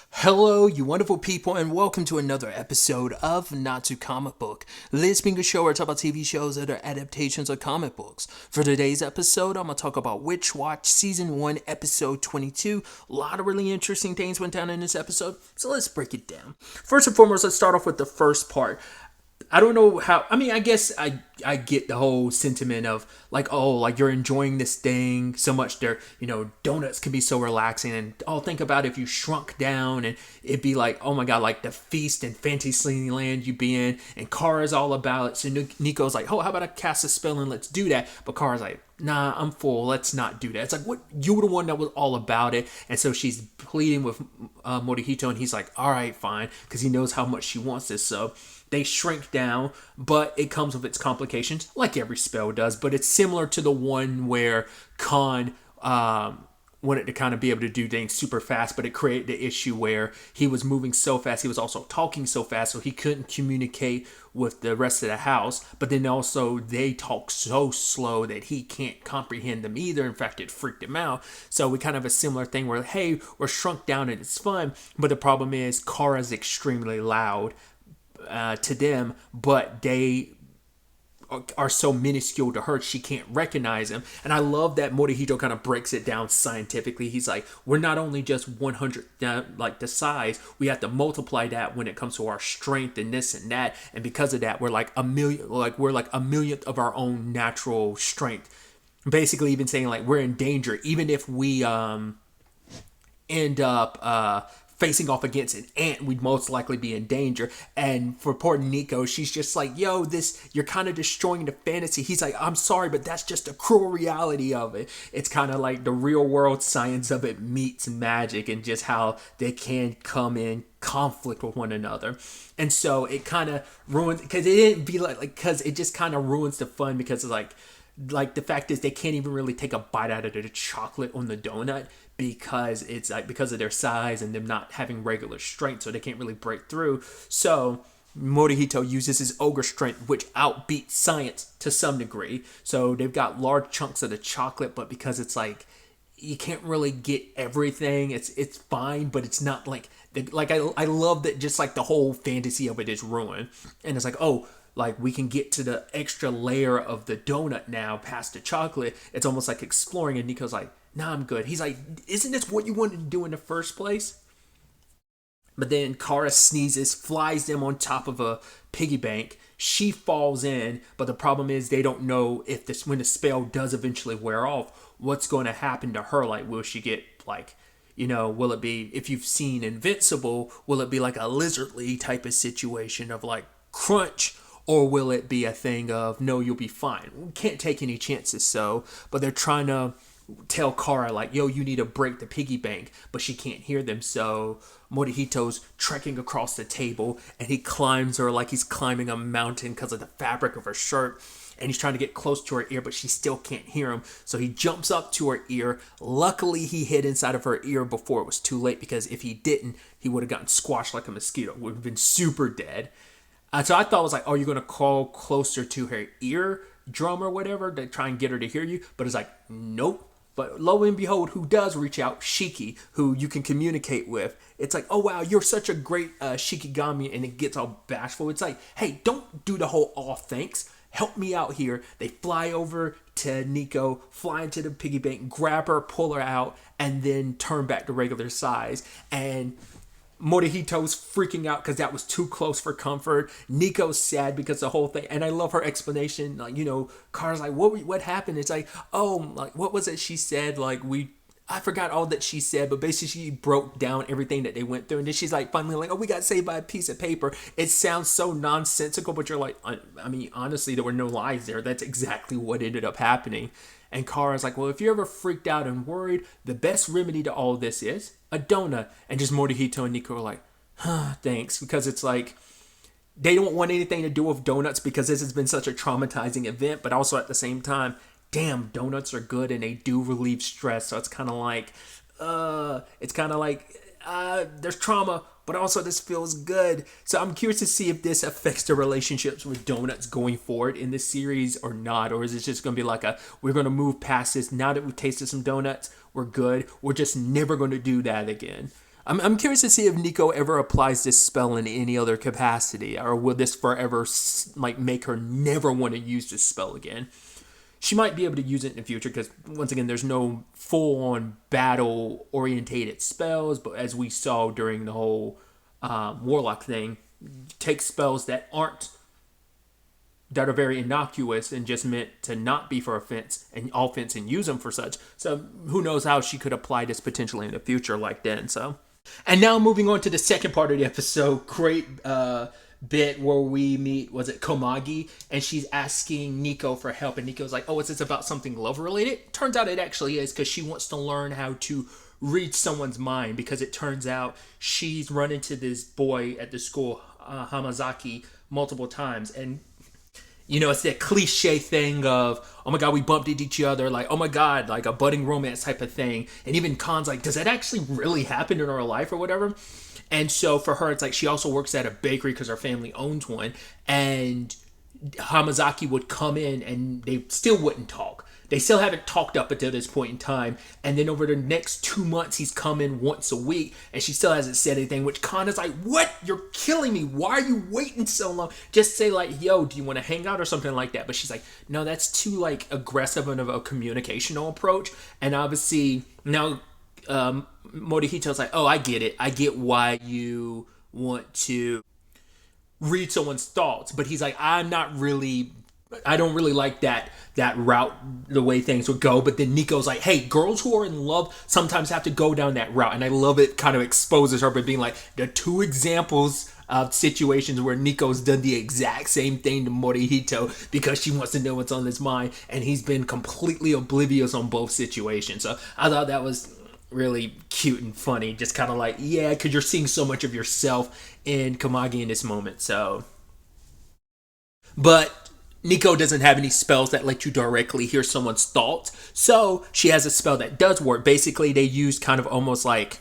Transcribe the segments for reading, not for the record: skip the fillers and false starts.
Hello, you wonderful people, and welcome to another episode of Not to Comic Book. This being a show where I talk about TV shows that are adaptations of comic books. For today's episode, I'm going to talk about Witch Watch Season 1, Episode 22. A lot of really interesting things went down in this episode, so let's break it down. First and foremost, let's start off with the first part. I don't know how. I guess I get the whole sentiment of like, oh, like you're enjoying this thing so much. There, donuts can be so relaxing, and think about if you shrunk down and it'd be like, oh my god, like the feast and fantasy land you be in, and Kara's all about it. So Nico's like, oh, how about I cast a spell and let's do that? But Kara's like, nah, I'm full. Let's not do that. It's like, what? You were the one that was all about it. And so she's pleading with Morihito, and he's like, all right, fine, because he knows how much she wants this. So they shrink down, but it comes with its complications, like every spell does. But it's similar to the one where Khan wanted to kind of be able to do things super fast, but it created the issue where he was moving so fast, he was also talking so fast, so he couldn't communicate with the rest of the house. But then also they talk so slow that he can't comprehend them either. In fact, it freaked him out. So we kind of have a similar thing where, hey, we're shrunk down and it's fun, but the problem is Kara's extremely loud to them, but they are so minuscule to her, she can't recognize him. And I love that Morihito kind of breaks it down scientifically. He's like, we're not only just 100 like the size, we have to multiply that when it comes to our strength and this and that, and because of that we're like a millionth of our own natural strength. Basically even saying like we're in danger even if we end up facing off against an ant, we'd most likely be in danger. And for poor Nico, she's just like, yo, you're kind of destroying the fantasy. He's like, I'm sorry, but that's just a cruel reality of it. It's kind of like the real world science of it meets magic, and just how they can come in conflict with one another. And so it kind of ruins, because it didn't be because it just kind of ruins the fun, because it's like the fact is they can't even really take a bite out of the chocolate on the donut, because it's like because of their size and them not having regular strength, so they can't really break through. So Morihito uses his ogre strength, which outbeats science to some degree. So they've got large chunks of the chocolate, but because it's like you can't really get everything, it's fine, but it's not like I love that just like the whole fantasy of it is ruined. And it's like, oh, like we can get to the extra layer of the donut now past the chocolate. It's almost like exploring, and Nico's like, nah, I'm good. He's like, isn't this what you wanted to do in the first place? But then Kara sneezes, flies them on top of a piggy bank. She falls in, but the problem is they don't know if this, when the spell does eventually wear off, what's going to happen to her. Like, will she get like, will it be, if you've seen Invincible, will it be like a lizardly type of situation of like crunch? Or will it be a thing of, no, you'll be fine? We can't take any chances, but they're trying to tell Kara, like, yo, you need to break the piggy bank, but she can't hear them. So Morihito's trekking across the table, and he climbs her like he's climbing a mountain because of the fabric of her shirt. And he's trying to get close to her ear, but she still can't hear him. So he jumps up to her ear. Luckily, he hid inside of her ear before it was too late, because if he didn't, he would have gotten squashed like a mosquito. Would have been super dead. So I thought it was like, oh, you're going to crawl closer to her ear drum or whatever to try and get her to hear you. But it's like, nope. But lo and behold, who does reach out? Shiki, who you can communicate with. It's like, oh, wow, you're such a great Shikigami. And it gets all bashful. It's like, hey, don't do the whole aw thanks. Help me out here. They fly over to Nico, fly into the piggy bank, grab her, pull her out, and then turn back to regular size. And Morihito's freaking out because that was too close for comfort. Nico's sad because the whole thing, and I love her explanation. Like, Kara's like, what happened? It's like, oh, like what was it she said? Like I forgot all that she said, but basically she broke down everything that they went through, and then she's like, finally, like, oh, we got saved by a piece of paper. It sounds so nonsensical, but you're like, I mean, honestly, there were no lies there. That's exactly what ended up happening. And Kara's like, well, if you're ever freaked out and worried, the best remedy to all this is a donut. And just Morihito and Nico are like, thanks. Because it's like, they don't want anything to do with donuts because this has been such a traumatizing event. But also at the same time, damn, donuts are good and they do relieve stress. So it's kind of like, there's trauma, but also this feels good. So I'm curious to see if this affects the relationships with donuts going forward in this series or not. Or is it just going to be like we're going to move past this. Now that we've tasted some donuts, we're good. We're just never going to do that again. I'm curious to see if Nico ever applies this spell in any other capacity, or will this forever like make her never want to use this spell again. She might be able to use it in the future because, once again, there's no full-on battle-orientated spells. But as we saw during the whole Warlock thing, take spells that are very innocuous and just meant to not be for offense and use them for such. So who knows how she could apply this potentially in the future like then. So, and now moving on to the second part of the episode, great bit where we meet, was it Komagi, and she's asking Nico for help, and Nico's like, oh, is this about something love related? Turns out it actually is, because she wants to learn how to read someone's mind, because it turns out she's run into this boy at the school, Hamazaki, multiple times, and it's that cliche thing of, oh my god, we bumped into each other, like, oh my god, like a budding romance type of thing. And even Khan's like, does that actually really happen in our life or whatever? And so for her, it's like she also works at a bakery because her family owns one. And Hamazaki would come in and they still wouldn't talk. They still haven't talked up until this point in time. And then over the next 2 months, he's come in once a week and she still hasn't said anything, which Khan is like, what? You're killing me. Why are you waiting so long? Just say like, yo, do you want to hang out or something like that? But she's like, no, that's too like aggressive of a communicational approach. And obviously now Morihito's like, oh, I get it. I get why you want to read someone's thoughts. But he's like, I don't really like that route, the way things would go. But then Nico's like, hey, girls who are in love sometimes have to go down that route. And I love it kind of exposes her by being like, the two examples of situations where Nico's done the exact same thing to Morihito because she wants to know what's on his mind. And he's been completely oblivious on both situations. So I thought that was really cute and funny. Just kind of like, yeah, because you're seeing so much of yourself in Komagi in this moment. So, but Nico doesn't have any spells that let you directly hear someone's thoughts. So she has a spell that does work. Basically, they use kind of almost like,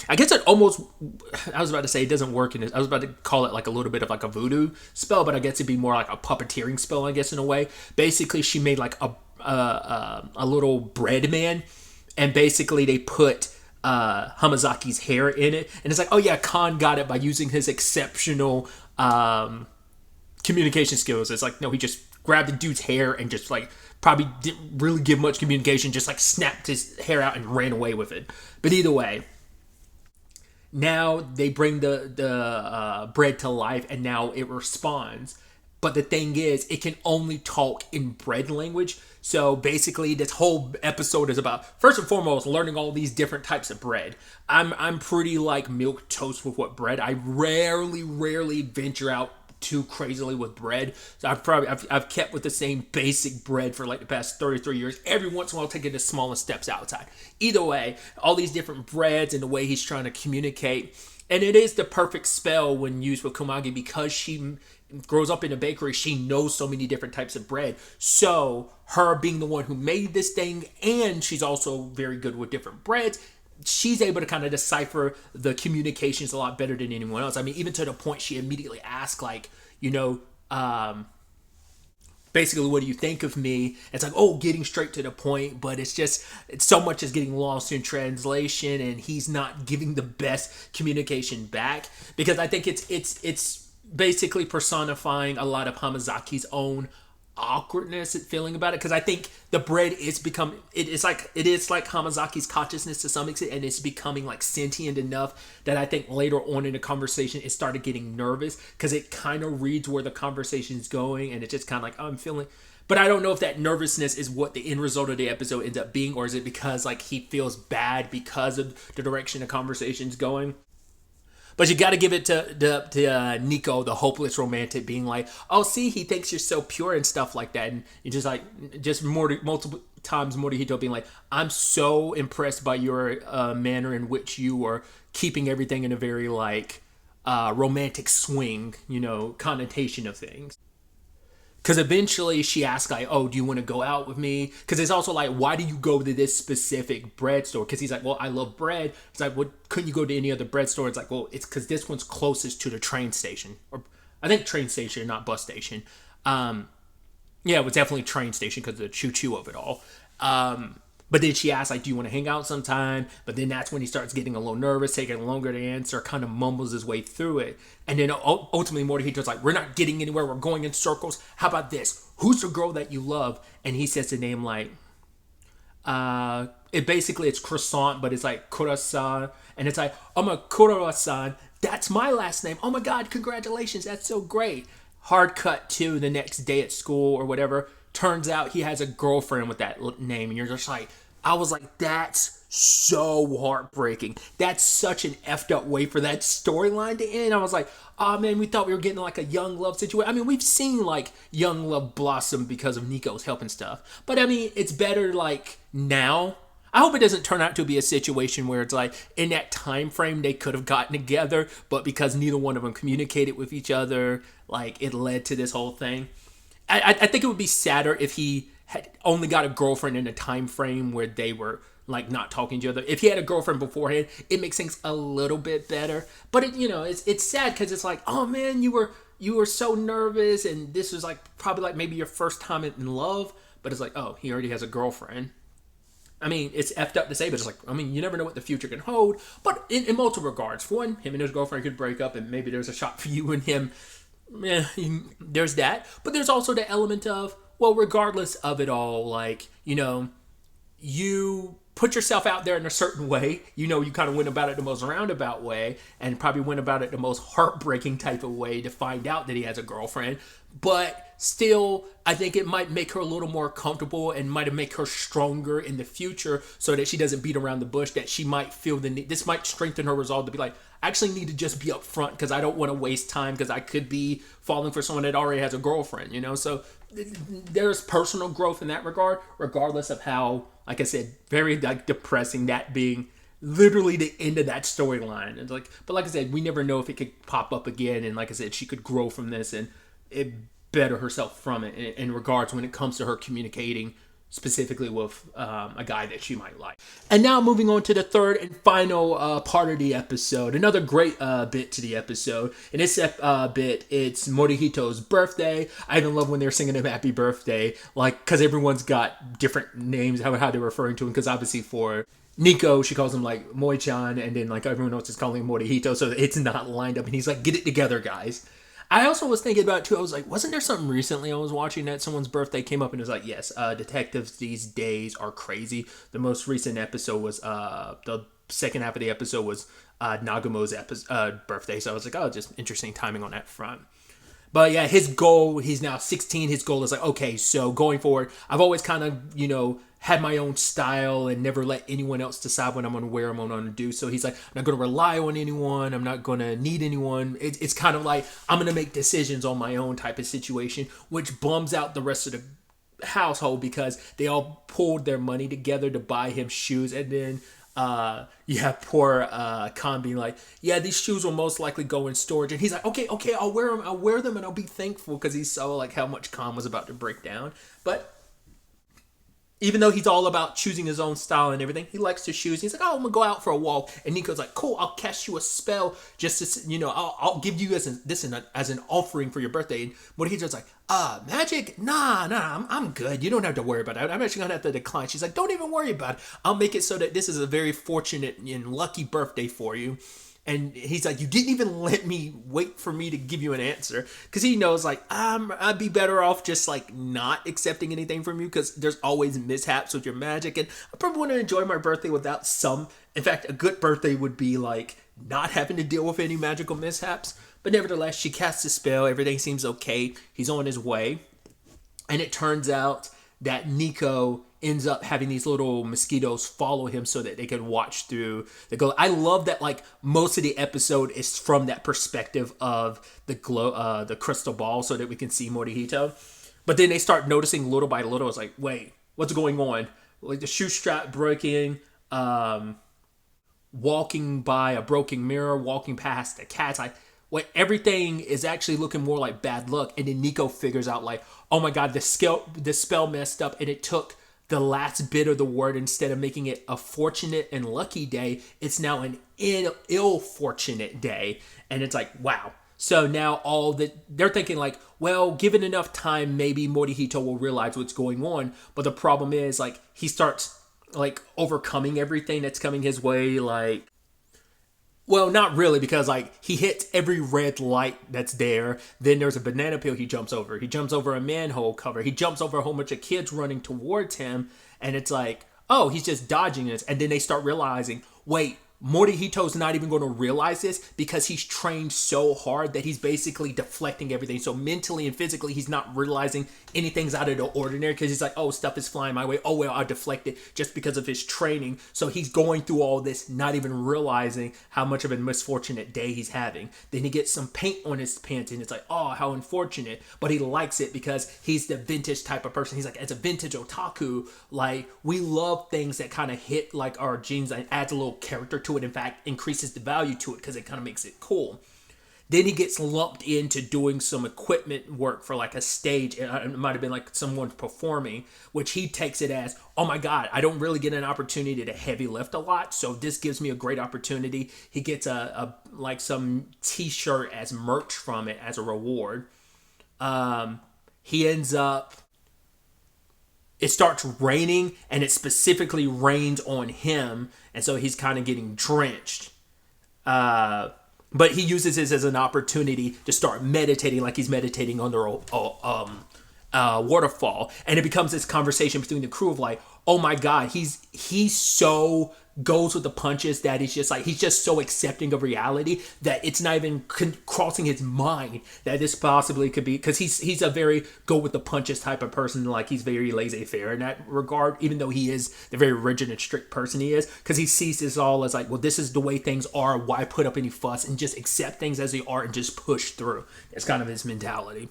I guess it almost, I was about to say it doesn't work in it. I was about to call it like a little bit of like a voodoo spell, but I guess it'd be more like a puppeteering spell, I guess, in a way. Basically, she made like a little bread man, and basically they put Hamazaki's hair in it. And it's like, oh yeah, Khan got it by using his exceptional communication skills. It's like, no, he just grabbed the dude's hair and just like probably didn't really give much communication, just like snapped his hair out and ran away with it. But either way, now they bring the bread to life and now it responds. But the thing is, it can only talk in bread language. So basically, this whole episode is about, first and foremost, learning all these different types of bread. I'm pretty like milk toast with what bread. I rarely venture out too crazily with bread. So I've kept with the same basic bread for like the past 33 years. Every once in a while, taking the smallest steps outside. Either way, all these different breads and the way he's trying to communicate. And it is the perfect spell when used with Komagi because she grows up in a bakery. She knows so many different types of bread. So her being the one who made this thing, and she's also very good with different breads, she's able to kind of decipher the communications a lot better than anyone else. I mean, even to the point she immediately asked, like, basically, what do you think of me? It's like, oh, getting straight to the point, but it's so much is getting lost in translation, and he's not giving the best communication back, because I think it's basically personifying a lot of Hamazaki's own awkwardness and feeling about it, because I think the bread is it is like Hamazaki's consciousness to some extent, and it's becoming like sentient enough that I think later on in the conversation it started getting nervous, because it kind of reads where the conversation is going, and it's just kind of like, oh, I'm feeling. But I don't know if that nervousness is what the end result of the episode ends up being, or is it because like he feels bad because of the direction the conversation's going. But you got to give it to Nico, the hopeless romantic, being like, oh, see, he thinks you're so pure and stuff like that. And you just multiple times Morihito being like, I'm so impressed by your manner in which you are keeping everything in a very like romantic swing, connotation of things. Because eventually she asks, like, oh, do you want to go out with me? Because it's also like, why do you go to this specific bread store? Because he's like, well, I love bread. It's like, well, couldn't you go to any other bread store? It's like, well, it's because this one's closest to the train station. Or I think train station, not bus station. Yeah, it was definitely train station because of the choo-choo of it all. But then she asks, like, do you want to hang out sometime? But then that's when he starts getting a little nervous, taking longer to answer, kind of mumbles his way through it. And then ultimately Morihito's like, we're not getting anywhere. We're going in circles. How about this? Who's the girl that you love? And he says the name like, it's croissant, but it's like Kurasan. And it's like, oh my, Kurasan, that's my last name. Oh my God, congratulations. That's so great. Hard cut to the next day at school or whatever. Turns out he has a girlfriend with that name. And you're just like, I was like, that's so heartbreaking. That's such an effed up way for that storyline to end. I was like, oh man, we thought we were getting like a young love situation. I mean, we've seen like young love blossom because of Nico's help and stuff. But I mean, it's better like now. I hope it doesn't turn out to be a situation where it's like in that time frame they could have gotten together, but because neither one of them communicated with each other, like it led to this whole thing. I think it would be sadder if he had only got a girlfriend in a time frame where they were like not talking to each other. If he had a girlfriend beforehand, it makes things a little bit better. But it's sad because it's like, oh man, you were so nervous, and this was like probably like maybe your first time in love. But it's like, oh, he already has a girlfriend. I mean, it's effed up to say, but it's like, I mean, you never know what the future can hold. But in multiple regards, for one, him and his girlfriend could break up, and maybe there's a shot for you and him. Yeah, there's that. But there's also the element of, well, regardless of it all, like, you put yourself out there in a certain way. You kind of went about it the most roundabout way, and probably went about it the most heartbreaking type of way to find out that he has a girlfriend. But still, I think it might make her a little more comfortable and might make her stronger in the future so that she doesn't beat around the bush, that she might feel the need. This might strengthen her resolve to be like, I actually need to just be upfront because I don't want to waste time because I could be falling for someone that already has a girlfriend, So there's personal growth in that regard, regardless of how, like I said, very like depressing that being literally the end of that storyline. It's like, but like I said, we never know if it could pop up again. And like I said, she could grow from this and it better herself from it in regards when it comes to her communicating specifically with a guy that she might like. And now moving on to the third and final part of the episode. Another great bit to the episode. In this bit, it's Morihito's birthday. I even love when they're singing him happy birthday, like, because everyone's got different names, how they're referring to him, because obviously for Nico, she calls him like Moi-chan, and then like everyone else is calling him Morihito, so it's not lined up, and he's like, get it together, guys. I also was thinking about it too. I was like, wasn't there something recently I was watching that someone's birthday came up and it was like, yes, detectives these days are crazy. The most recent episode was the second half of the episode was Nagamo's birthday. So I was like, oh, just interesting timing on that front. But yeah, his goal, he's now 16. His goal is like, okay, so going forward, I've always kind of, had my own style and never let anyone else decide what I'm going to wear, what I'm going to do. So he's like, I'm not going to rely on anyone. I'm not going to need anyone. It's kind of like, I'm going to make decisions on my own type of situation, which bums out the rest of the household because they all pulled their money together to buy him shoes. And then you have poor Khan being like, yeah, these shoes will most likely go in storage. And he's like, okay, I'll wear them and I'll be thankful, because he saw like how much Khan was about to break down. But even though he's all about choosing his own style and everything, he likes to shoes. He's like, oh, I'm going to go out for a walk. And Nico's like, cool, I'll cast you a spell just to, I'll give you this as an offering for your birthday. And Morihito's like, magic? Nah, I'm good. You don't have to worry about it. I'm actually going to have to decline. She's like, don't even worry about it. I'll make it so that this is a very fortunate and lucky birthday for you. And he's like, you didn't even let me wait for me to give you an answer. Because he knows, like, I'd be better off just, like, not accepting anything from you. Because there's always mishaps with your magic. And I probably want to enjoy my birthday without some. In fact, a good birthday would be, like, not having to deal with any magical mishaps. But nevertheless, she casts a spell. Everything seems okay. He's on his way. And it turns out that Nico ends up having these little mosquitoes follow him so that they can watch through the glow. I love that, like, most of the episode is from that perspective of the glow, the crystal ball, so that we can see Morihito. But then they start noticing little by little. It's like, wait, what's going on? Like the shoe strap breaking, walking by a broken mirror, walking past the cat's eye. Everything is actually looking more like bad luck. And then Nico figures out, like, oh my God, the spell messed up, and it took the last bit of the word. Instead of making it a fortunate and lucky day, it's now an ill fortunate day. And it's like, wow. So now they're thinking like, well, given enough time, maybe Morihito will realize what's going on. But the problem is, like, he starts like overcoming everything that's coming his way. Like, well, not really, because like he hits every red light that's there. Then there's a banana peel he jumps over. He jumps over a manhole cover. He jumps over a whole bunch of kids running towards him, and it's like, oh, he's just dodging this. And then they start realizing, wait, Morihito's not even going to realize this because he's trained so hard that he's basically deflecting everything. So mentally and physically, he's not realizing anything's out of the ordinary because he's like, oh, stuff is flying my way. Oh, well, I deflect it just because of his training. So he's going through all this, not even realizing how much of a misfortunate day he's having. Then he gets some paint on his pants and it's like, oh, how unfortunate. But he likes it because he's the vintage type of person. He's like, as a vintage otaku, like, we love things that kind of hit like our genes and adds a little character to it. In fact, increases the value to it because it kind of makes it cool. Then he gets lumped into doing some equipment work for like a stage. It might have been like someone performing, which he takes it as, oh my God, I don't really get an opportunity to heavy lift a lot. So this gives me a great opportunity. He gets a like some t-shirt as merch from it as a reward. He ends up, it starts raining and it specifically rains on him. And so he's kind of getting drenched. But he uses this as an opportunity to start meditating like he's meditating under a waterfall. And it becomes this conversation between the crew of like, oh my God, he's so goes with the punches that he's just so accepting of reality that it's not even crossing his mind that this possibly could be, because he's a very go with the punches type of person. Like, he's very laissez-faire in that regard, even though he is the very rigid and strict person he is, because he sees this all as like, well, this is the way things are, why put up any fuss and just accept things as they are and just push through. That's kind of his mentality.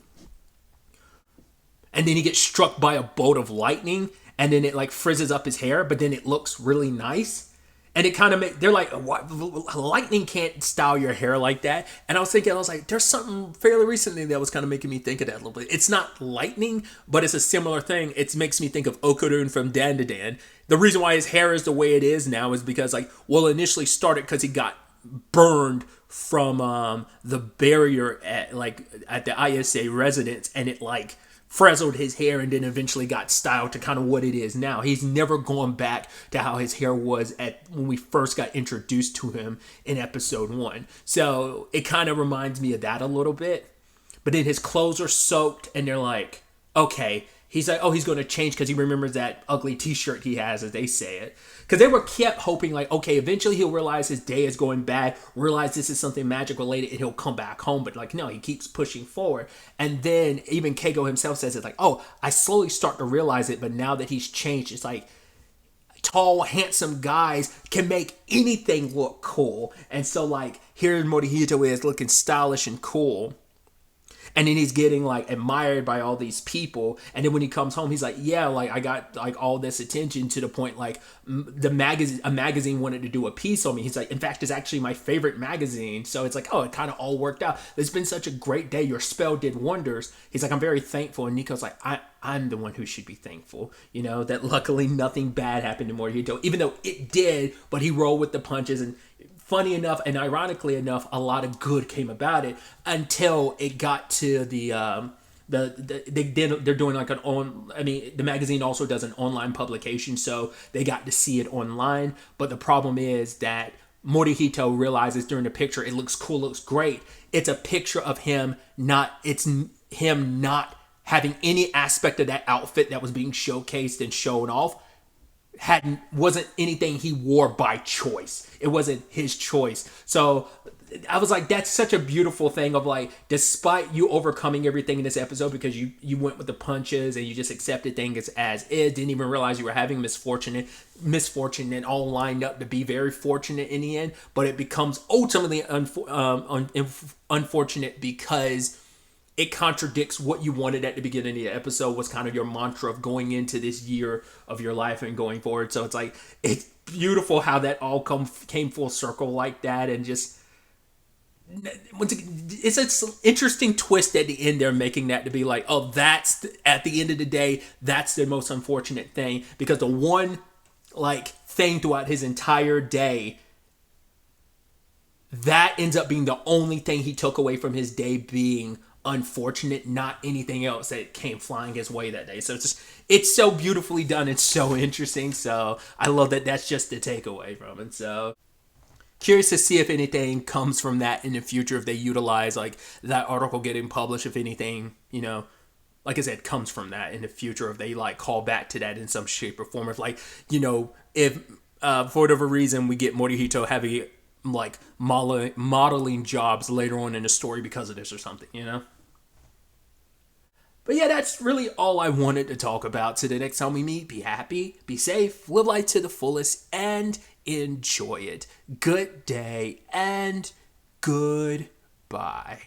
And then he gets struck by a bolt of lightning, and then it like frizzes up his hair, but then it looks really nice. And it kind of they're like, what? Lightning can't style your hair like that. And I was like, there's something fairly recently that was kind of making me think of that a little bit. It's not lightning, but it's a similar thing. It makes me think of Okurun from Dan to Dan. The reason why his hair is the way it is now is because, like, well, initially started because he got burned from the barrier at the ISA residence, and it like frazzled his hair and then eventually got styled to kind of what it is now. He's never gone back to how his hair was at when we first got introduced to him in episode 1. So it kind of reminds me of that a little bit. But then his clothes are soaked and they're like, okay. He's like, oh, he's going to change because he remembers that ugly t-shirt he has, as they say it. Because they were kept hoping, like, okay, eventually he'll realize his day is going bad, realize this is something magic related, and he'll come back home. But, like, no, he keeps pushing forward. And then even Keigo himself says it's like, oh, I slowly start to realize it, but now that he's changed, it's like tall, handsome guys can make anything look cool. And so, like, here Morihito is looking stylish and cool. And then he's getting like admired by all these people. And then when he comes home, he's like, yeah, like I got like all this attention to the point like a magazine wanted to do a piece on me. He's like, in fact, it's actually my favorite magazine. So it's like, oh, it kind of all worked out. It's been such a great day. Your spell did wonders. He's like, I'm very thankful. And Nico's like, I'm the one who should be thankful, you know, that luckily nothing bad happened to Morihito, even though it did, but he rolled with the punches. And funny enough, and ironically enough, a lot of good came about it until it got to they're doing like the magazine also does an online publication, so they got to see it online. But the problem is that Morihito realizes during the picture, it looks cool, looks great. It's a picture of him not having any aspect of that outfit that was being showcased and shown off. Wasn't anything he wore by choice. It wasn't his choice. So I was like, that's such a beautiful thing of like, despite you overcoming everything in this episode because you went with the punches and you just accepted things as is, didn't even realize you were having misfortune and all lined up to be very fortunate in the end, but it becomes ultimately unfortunate because it contradicts what you wanted at the beginning of the episode, was kind of your mantra of going into this year of your life and going forward. So it's like, it's beautiful how that all came full circle like that. And just, it's an interesting twist at the end there, making that to be like, oh, that's, at the end of the day, that's the most unfortunate thing. Because the one, like, thing throughout his entire day, that ends up being the only thing he took away from his day being unfortunate, not anything else that came flying his way that day. So it's so beautifully done. It's so interesting. So I love that that's just the takeaway from it. So curious to see if anything comes from that in the future, if they utilize like that article getting published, if anything, like I said, comes from that in the future, if they like call back to that in some shape or form. If like, if for whatever reason we get Morihito having like modeling jobs later on in the story because of this or something. But yeah, that's really all I wanted to talk about. So the next time we meet, be happy, be safe, live life to the fullest, and enjoy it. Good day and goodbye.